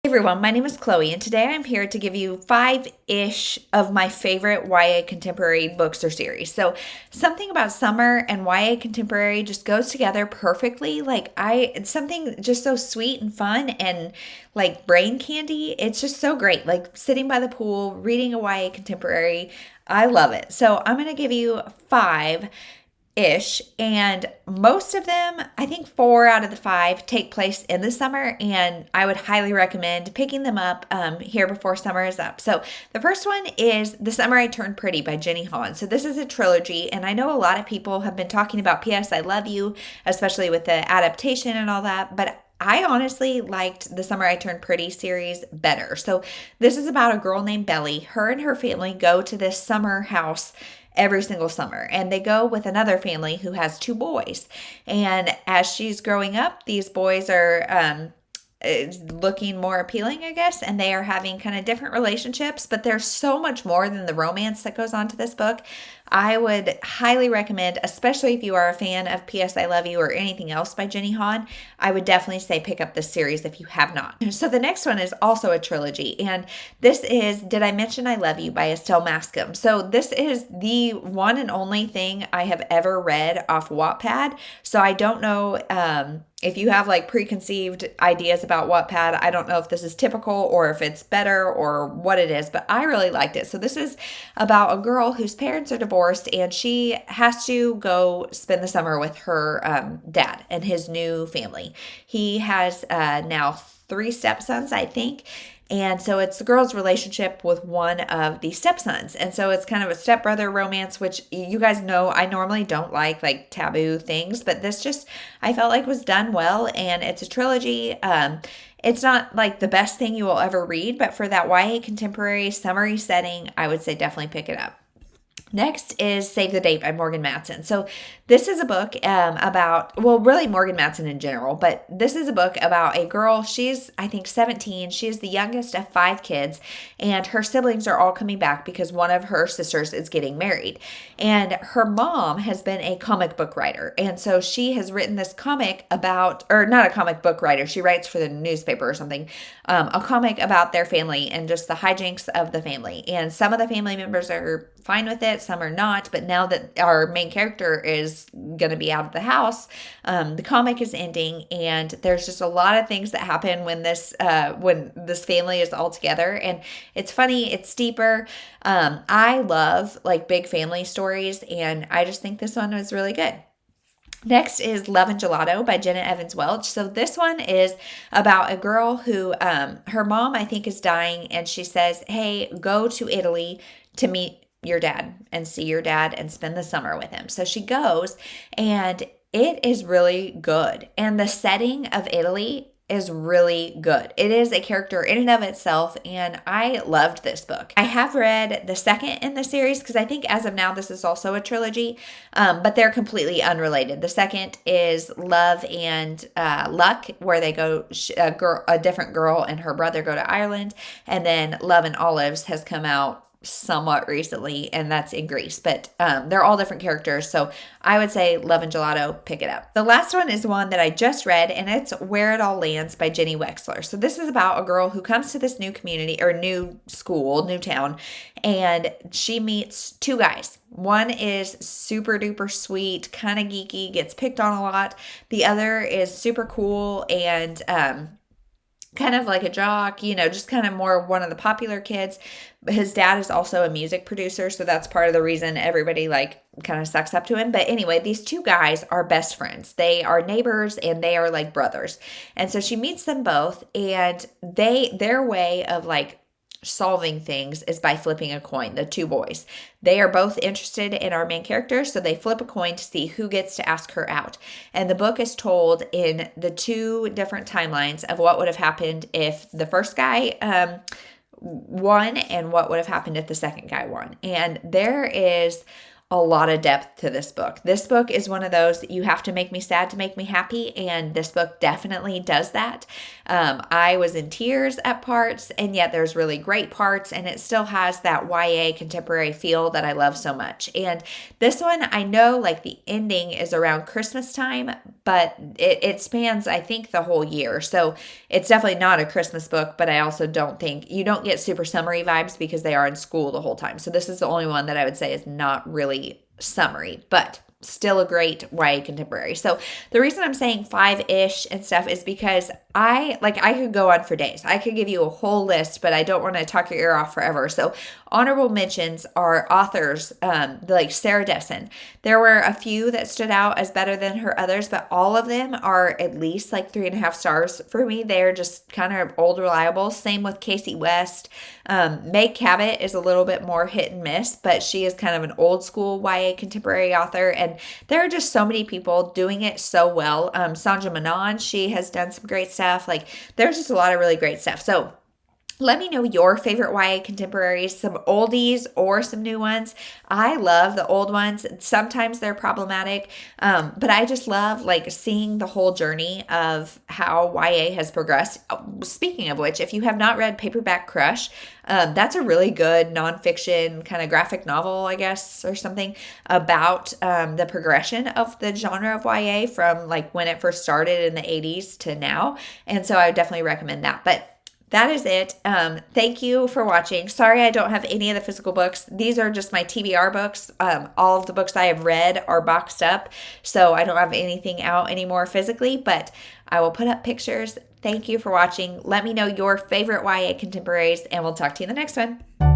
Hey everyone, my name is Chloe, and today I'm here to give you five-ish of my favorite YA contemporary books or series. So, something about summer and YA contemporary just goes together perfectly. It's something just so sweet and fun and like brain candy. It's just so great. Like sitting by the pool, reading a YA contemporary. I love it. So, I'm going to give you five ish, and most of them, I think 4 out of the 5 take place in the summer, and I would highly recommend picking them up here before summer is up. So the first one is The Summer I Turned Pretty by Jenny Han. So this is a trilogy, and I know a lot of people have been talking about P.S. I Love You, especially with the adaptation and all that, but I honestly liked the Summer I Turned Pretty series better. So this is about a girl named Belly. Her and her family go to this summer house every single summer, and they go with another family who has 2 boys. And as she's growing up, these boys are looking more appealing, I guess, and they are having kind of different relationships, but there's so much more than the romance that goes on to this book. I would highly recommend, especially if you are a fan of P.S. I Love You or anything else by Jenny Han, I would definitely say pick up this series if you have not. So the next one is also a trilogy, and this is Did I Mention I Love You by Estelle Mascom. So this is the one and only thing I have ever read off Wattpad, so I don't know if you have like preconceived ideas about Wattpad. I don't know if this is typical or if it's better or what it is, but I really liked it. So this is about a girl whose parents are divorced, and she has to go spend the summer with her dad and his new family. He has now 3 stepsons, I think. And so it's the girl's relationship with one of the stepsons. And so it's kind of a stepbrother romance, which you guys know I normally don't like taboo things, but this just, I felt like was done well. And it's a trilogy. It's not like the best thing you will ever read, but for that YA contemporary summary setting, I would say definitely pick it up. Next is Save the Date by Morgan Matson. So this is a book about, well, really Morgan Matson in general, but this is a book about a girl. She's, I think, 17. She is the youngest of 5 kids, and her siblings are all coming back because one of her sisters is getting married. And her mom has been a comic book writer, and so she has written this comic about, or not a comic book writer, she writes for the newspaper or something, a comic about their family and just the hijinks of the family. And some of the family members are fine with it, some are not, but now that our main character is going to be out of the house, the comic is ending, and there's just a lot of things that happen when this family is all together, and it's funny, it's deeper. I love like big family stories, and I just think this one was really good. Next is Love and Gelato by Jenna Evans Welch. So this one is about a girl who, her mom, I think, is dying, and she says, hey, go to Italy to meet your dad and see your dad and spend the summer with him. So she goes, and it is really good. And the setting of Italy is really good. It is a character in and of itself, and I loved this book. I have read the second in the series because I think as of now this is also a trilogy, but they're completely unrelated. The second is Love and Luck, where they go, a different girl and her brother go to Ireland, and then Love and Olives has come out somewhat recently, and that's in Greece, but they're all different characters, so I would say Love and Gelato, pick it up. The last one is one that I just read, and it's Where It All Lands by Jenny Wexler. So this is about a girl who comes to this new community, or new school, new town, and she meets 2 guys. One is super duper sweet, kind of geeky, gets picked on a lot. The other is super cool and kind of like a jock, just kind of more one of the popular kids. His dad is also a music producer, so that's part of the reason everybody kind of sucks up to him. But anyway, these 2 guys are best friends. They are neighbors, and they are like brothers. And so she meets them both, and their way of solving things is by flipping a coin, the 2 boys. They are both interested in our main character, so they flip a coin to see who gets to ask her out. And the book is told in the 2 different timelines of what would have happened if the first guy won and what would have happened if the second guy won. And there is a lot of depth to this book. This book is one of those that you have to make me sad to make me happy, and this book definitely does that. I was in tears at parts, and yet there's really great parts, and it still has that YA contemporary feel that I love so much. And this one, I know like the ending is around Christmas time, but it spans, I think, the whole year. So it's definitely not a Christmas book, but I also don't think, you don't get super summery vibes because they are in school the whole time. So this is the only one that I would say is not really summery, but still a great YA contemporary. So the reason I'm saying 5-ish and stuff is because I could go on for days. I could give you a whole list, but I don't want to talk your ear off forever. So honorable mentions are authors like Sarah Dessen. There were a few that stood out as better than her others, but all of them are at least like 3.5 stars for me. They're just kind of old reliable. Same with Casey West. Meg Cabot is a little bit more hit and miss, but she is kind of an old school YA contemporary author, and there are just so many people doing it so well. Sandra Manon, she has done some great stuff. Like there's just a lot of really great stuff. So let me know your favorite YA contemporaries, some oldies or some new ones. I love the old ones. Sometimes they're problematic, but I just love like seeing the whole journey of how YA has progressed. Speaking of which, if you have not read Paperback Crush, that's a really good nonfiction kind of graphic novel, I guess, or something about the progression of the genre of YA from like when it first started in the 80s to now. And so I would definitely recommend that. But that is it. Thank you for watching. Sorry I don't have any of the physical books. These are just my TBR books. All of the books I have read are boxed up, so I don't have anything out anymore physically, but I will put up pictures. Thank you for watching. Let me know your favorite YA contemporaries, and we'll talk to you in the next one.